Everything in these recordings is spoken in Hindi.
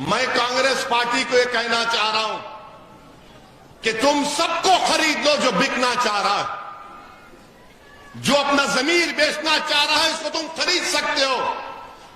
मैं कांग्रेस पार्टी को यह कहना चाह रहा हूं कि तुम सबको खरीद लो जो बिकना चाह रहा है, जो अपना जमीर बेचना चाह रहा है इसको तुम खरीद सकते हो,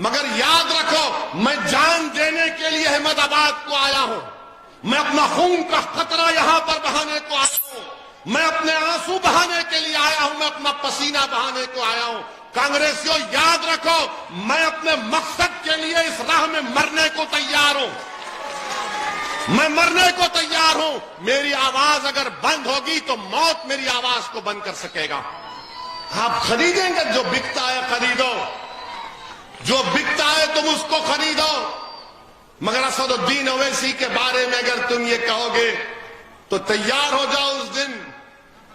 मगर याद रखो मैं जान देने के लिए अहमदाबाद को आया हूं, मैं अपना खून का खतरा यहां पर बहाने को आया हूं, मैं अपने आंसू बहाने के लिए आया हूं, मैं अपना पसीना बहाने को आया हूं। कांग्रेसियों याद रखो मैं अपने मकसद के लिए इस राह में मरने को तैयार हूं, मैं मरने को तैयार हूं। मेरी आवाज अगर बंद होगी तो मौत मेरी आवाज को बंद कर सकेगा। आप खरीदेंगे, जो बिकता है खरीदो, जो बिकता है तुम उसको खरीदो, मगर असदुद्दीन ओवैसी के बारे में अगर तुम ये कहोगे तो तैयार हो जाओ उस दिन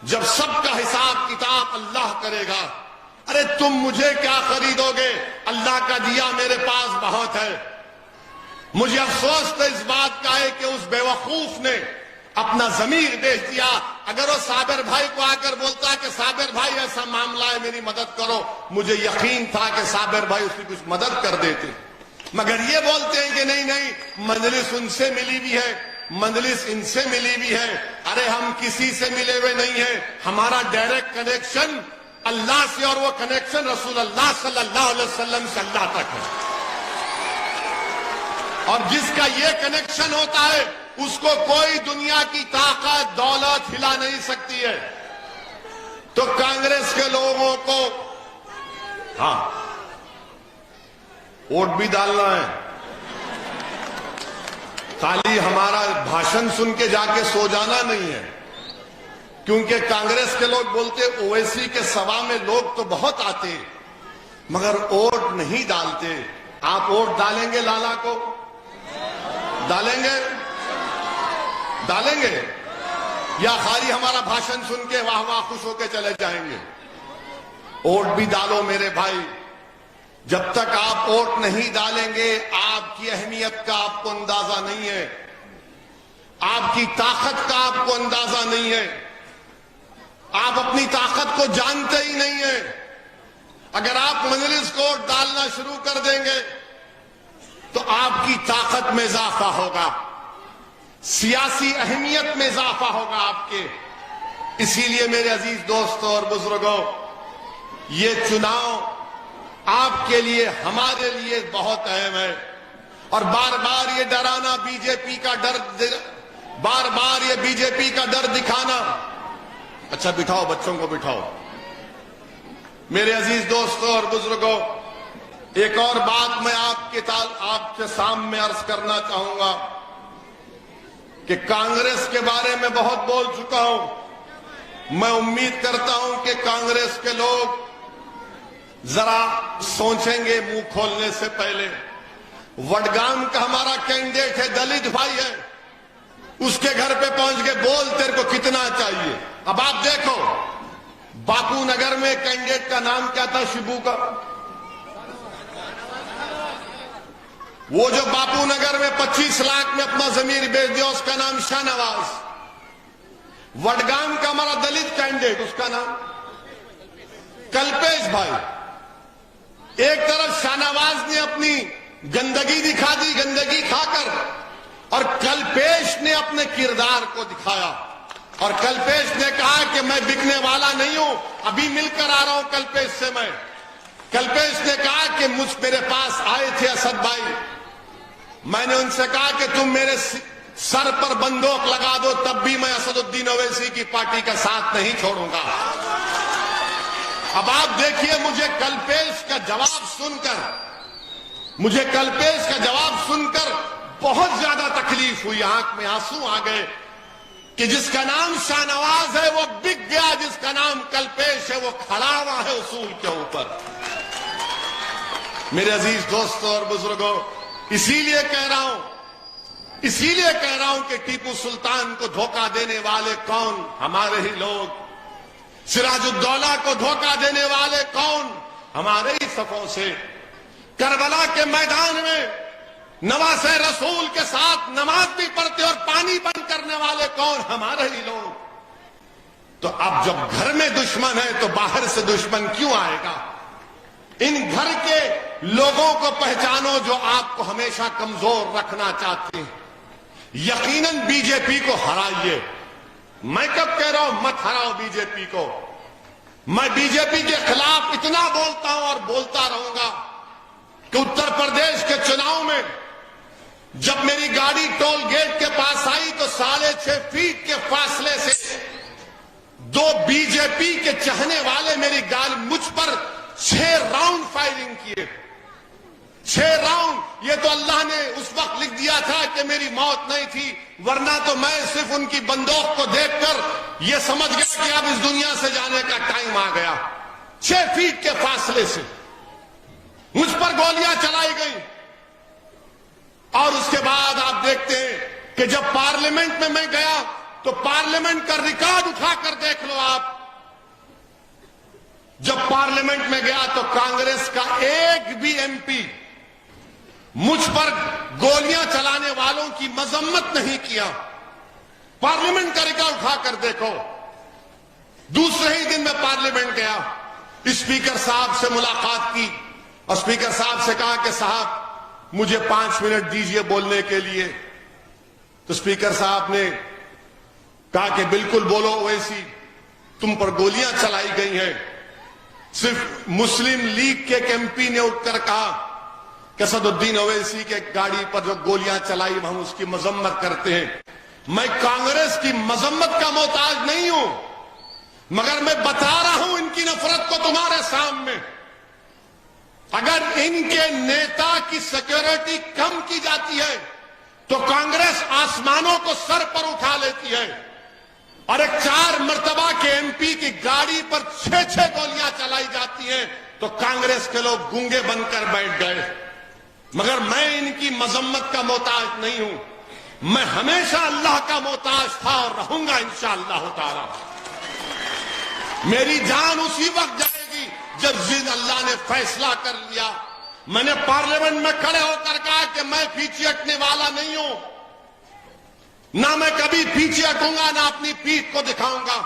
जब सबका हिसाब किताब अल्लाह करेगा। अरे तुम मुझे क्या खरीदोगे, अल्लाह का दिया मेरे पास बहुत है। मुझे अफसोस तो इस बात का है कि उस बेवकूफ ने अपना जमीर बेच दिया। अगर वो साबिर भाई को आकर बोलता कि साबिर भाई ऐसा मामला है मेरी मदद करो, मुझे यकीन था कि साबिर भाई उसकी कुछ मदद कर देते, मगर ये बोलते हैं कि नहीं नहीं मजलिस उनसे मिली हुई है, मजलिस इनसे मिली हुई है। अरे हम किसी से मिले हुए नहीं है, हमारा डायरेक्ट कनेक्शन अल्लाह से, और वो कनेक्शन रसूल अल्लाह सल्लल्लाहु अलैहि वसल्लम से अल्लाह तक है। और जिसका ये कनेक्शन होता है उसको कोई दुनिया की ताकत दौलत हिला नहीं सकती है। तो कांग्रेस के लोगों को वोट भी डालना है, खाली हमारा भाषण सुन के जाके सो जाना नहीं है, क्योंकि कांग्रेस के लोग बोलते ओवैसी के सभा में लोग तो बहुत आते मगर वोट नहीं डालते। आप वोट डालेंगे, लाला को डालेंगे, डालेंगे या खाली हमारा भाषण सुन के वाह वाह खुश होके चले जाएंगे? वोट भी डालो मेरे भाई। जब तक आप वोट नहीं डालेंगे आपकी अहमियत का आपको अंदाजा नहीं है, आपकी ताकत का आपको अंदाजा नहीं है, आप अपनी ताकत को जानते ही नहीं है। अगर आप मजलिस को वोट डालना शुरू कर देंगे तो आपकी ताकत में इजाफा होगा, सियासी अहमियत में इजाफा होगा आपके। इसीलिए मेरे अजीज दोस्तों और बुजुर्गों, ये चुनाव आपके लिए हमारे लिए बहुत अहम है। और बार बार ये डराना, बीजेपी का डर, बार बार ये बीजेपी का डर दिखाना। अच्छा बिठाओ, बच्चों को बिठाओ। मेरे अजीज दोस्तों और बुजुर्गों, एक और बात मैं आपके सामने अर्ज करना चाहूंगा कि कांग्रेस के बारे में बहुत बोल चुका हूं। मैं उम्मीद करता हूं कि कांग्रेस के लोग जरा सोचेंगे मुंह खोलने से पहले। वडगाम का हमारा कैंडिडेट है, दलित भाई है, उसके घर पे पहुंच के बोल तेरे को कितना चाहिए। अब आप देखो बापू नगर में कैंडिडेट का नाम क्या था, शिबू का, वो जो बापू नगर में 25 लाख में अपना जमीन बेच दिया उसका नाम शाहनवाज। वडगाम का हमारा दलित कैंडिडेट, उसका नाम कल्पेश भाई। एक तरफ शाहनवाज ने अपनी गंदगी दिखा दी, गंदगी खाकर, और कल्पेश ने अपने किरदार को दिखाया। और कल्पेश ने कहा कि मैं बिकने वाला नहीं हूं, अभी मिलकर आ रहा हूं कल्पेश से मैं। कल्पेश ने कहा कि मेरे पास आए थे असद भाई, मैंने उनसे कहा कि तुम मेरे सर पर बंदूक लगा दो तब भी मैं असदुद्दीन ओवैसी की पार्टी का साथ नहीं छोड़ूंगा। अब आप देखिए, मुझे कल्पेश का जवाब सुनकर बहुत ज्यादा तकलीफ हुई, आंख में आंसू आ गए कि जिसका नाम शाहनवाज है वो बिक गया, जिसका नाम कल्पेश है वो खड़ा हुआ है उसूल के ऊपर। मेरे अजीज दोस्तों और बुजुर्गों, इसीलिए कह रहा हूं कि टीपू सुल्तान को धोखा देने वाले कौन? हमारे ही लोग। सिराजुद्दौला को धोखा देने वाले कौन? हमारे ही सफों से। करबला के मैदान में नवासे रसूल के साथ नमाज भी पढ़ते और पानी बंद करने वाले कौन? हमारे ही लोग। तो अब जब घर में दुश्मन है तो बाहर से दुश्मन क्यों आएगा? इन घर के लोगों को पहचानो जो आपको हमेशा कमजोर रखना चाहते हैं। यकीनन बीजेपी को हराइए। मैं कब कह रहा हूं मत हराओ बीजेपी को। मैं बीजेपी के खिलाफ इतना बोलता हूं और बोलता रहूंगा कि उत्तर प्रदेश के चुनाव में जब मेरी गाड़ी टोल गेट के पास आई तो 6.5 फीट के फासले से 2 बीजेपी के चाहने वाले मेरी गाड़ी मुझ पर 6 राउंड फायरिंग किए। 6 राउंड। ये तो अल्लाह ने उस वक्त लिख दिया था कि मेरी मौत नहीं थी, वरना तो मैं सिर्फ उनकी बंदूक को देखकर यह समझ गया कि अब इस दुनिया से जाने का टाइम आ गया। 6 फीट के फासले से मुझ पर गोलियां चलाई गई। और उसके बाद आप देखते हैं कि जब पार्लियामेंट में मैं गया तो पार्लियामेंट का रिकॉर्ड उठाकर देख लो आप। जब पार्लियामेंट में गया तो कांग्रेस का एक भी एमपी मुझ पर गोलियां चलाने वालों की मजम्मत नहीं किया। पार्लियामेंट का रिकॉर्ड उठाकर देखो। दूसरे ही दिन में पार्लियामेंट गया, स्पीकर साहब से मुलाकात की और स्पीकर साहब से कहा कि साहब मुझे 5 मिनट दीजिए बोलने के लिए। तो स्पीकर साहब ने कहा कि बिल्कुल बोलो ओवैसी, तुम पर गोलियां चलाई गई हैं। सिर्फ मुस्लिम लीग के एक एमपी ने उठकर कहा कि असदुद्दीन ओवैसी के गाड़ी पर जो गोलियां चलाई हम उसकी मजम्मत करते हैं। मैं कांग्रेस की मजम्मत का मोहताज नहीं हूं, मगर मैं बता रहा हूं इनकी नफरत को तुम्हारे सामने। अगर इनके नेता की सिक्योरिटी कम की जाती है तो कांग्रेस आसमानों को सर पर उठा लेती है। और एक 4 मर्तबा के एमपी की गाड़ी पर 6 गोलियां चलाई जाती हैं तो कांग्रेस के लोग गूंगे बनकर बैठ गए। मगर मैं इनकी मजम्मत का मोहताज नहीं हूं। मैं हमेशा अल्लाह का मोहताज था और रहूंगा इंशाअल्लाह ताला। मेरी जान उसी वक्त जाएगी जब जिन अल्लाह ने फैसला कर लिया। मैंने पार्लियामेंट में खड़े होकर कहा कि मैं पीछे हटने वाला नहीं हूं, ना मैं कभी पीछे हटूंगा, ना अपनी पीठ को दिखाऊंगा।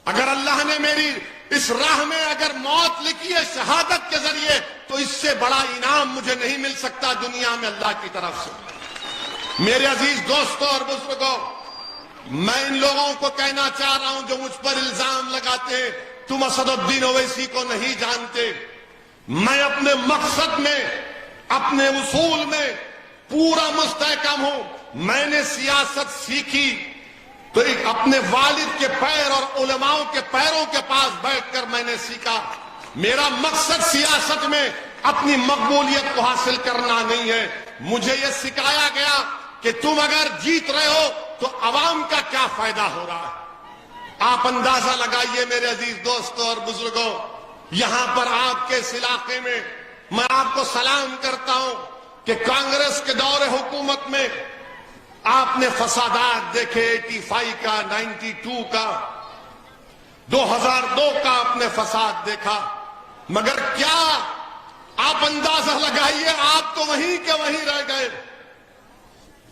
अगर अल्लाह ने मेरी इस राह में अगर मौत लिखी है शहादत के जरिए, तो इससे बड़ा इनाम मुझे नहीं मिल सकता दुनिया में अल्लाह की तरफ से। मेरे अजीज दोस्तों और बुजुर्गों, मैं इन लोगों को कहना चाह रहा हूं जो मुझ पर इल्जाम लगाते हैं तुम असदुद्दीन ओवैसी को नहीं जानते। मैं अपने मकसद में, अपने उसूल में पूरा मुस्तहकम हूं। मैंने सियासत सीखी तो एक अपने वालिद के पैर और उलमाओं के पैरों के पास बैठकर मैंने सीखा। मेरा मकसद सियासत में अपनी मकबूलियत को हासिल करना नहीं है। मुझे यह सिखाया गया कि तुम अगर जीत रहे हो तो अवाम का क्या फायदा हो रहा है। आप अंदाजा लगाइए मेरे अजीज दोस्तों और बुजुर्गों, यहां पर आपके इस इलाके में मैं आपको सलाम करता हूं कि कांग्रेस के दौरे हुकूमत में आपने फसादात देखे। 85 का, 92 का, 2002 का आपने फसाद देखा। मगर क्या आप अंदाजा लगाइए, आप तो वहीं के वहीं रह गए।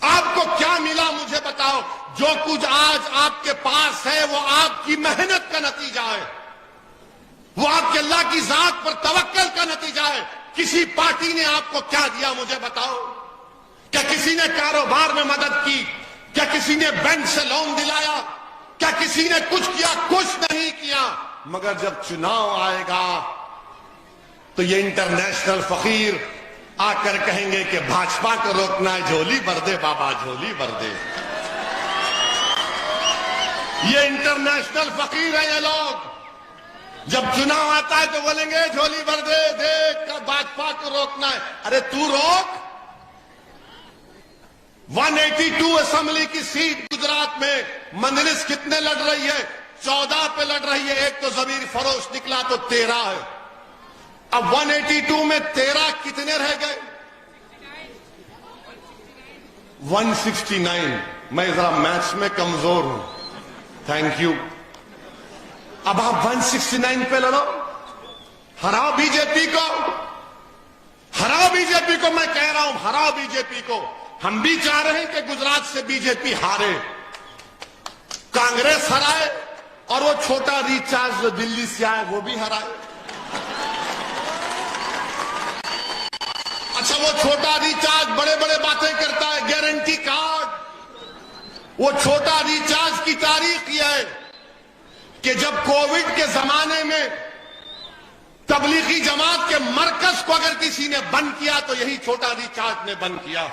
आपको क्या मिला मुझे बताओ। जो कुछ आज आपके पास है वो आपकी मेहनत का नतीजा है, वो आपके अल्लाह की जात पर तवक्कल का नतीजा है। किसी पार्टी ने आपको क्या दिया मुझे बताओ। क्या किसी ने कारोबार में मदद की? क्या किसी ने बैंक से लोन दिलाया? क्या किसी ने कुछ किया? कुछ नहीं किया। मगर जब चुनाव आएगा तो ये इंटरनेशनल फकीर आकर कहेंगे कि भाजपा को रोकना है, झोली भर दे बाबा, झोली भर दे। ये इंटरनेशनल फकीर है ये लोग। जब चुनाव आता है तो बोलेंगे झोली भर दे, देख भाजपा को रोकना है। अरे तू रोक। 182 असेंबली की सीट गुजरात में मजलिस कितने लड़ रही है? 14 पे लड़ रही है। एक तो जमीर फरोश निकला तो 13 है। अब 182 में 13 कितने रह गए? 169। मैं जरा मैथ्स में कमजोर हूं, थैंक यू। अब आप 169 पे लड़ो, हराओ बीजेपी को, हराओ बीजेपी को। मैं कह रहा हूं हराओ बीजेपी को। हम भी चाह रहे हैं कि गुजरात से बीजेपी हारे, कांग्रेस हराए और वो छोटा रिचार्ज जो दिल्ली से आए वो भी हराए। अच्छा, वो छोटा रिचार्ज बड़े बड़े बातें करता है, गारंटी कार्ड। वो छोटा रिचार्ज की तारीख यह है कि जब कोविड के जमाने में तबलीगी जमात के मरकज को अगर किसी ने बंद किया तो यही छोटा रिचार्ज ने बंद किया।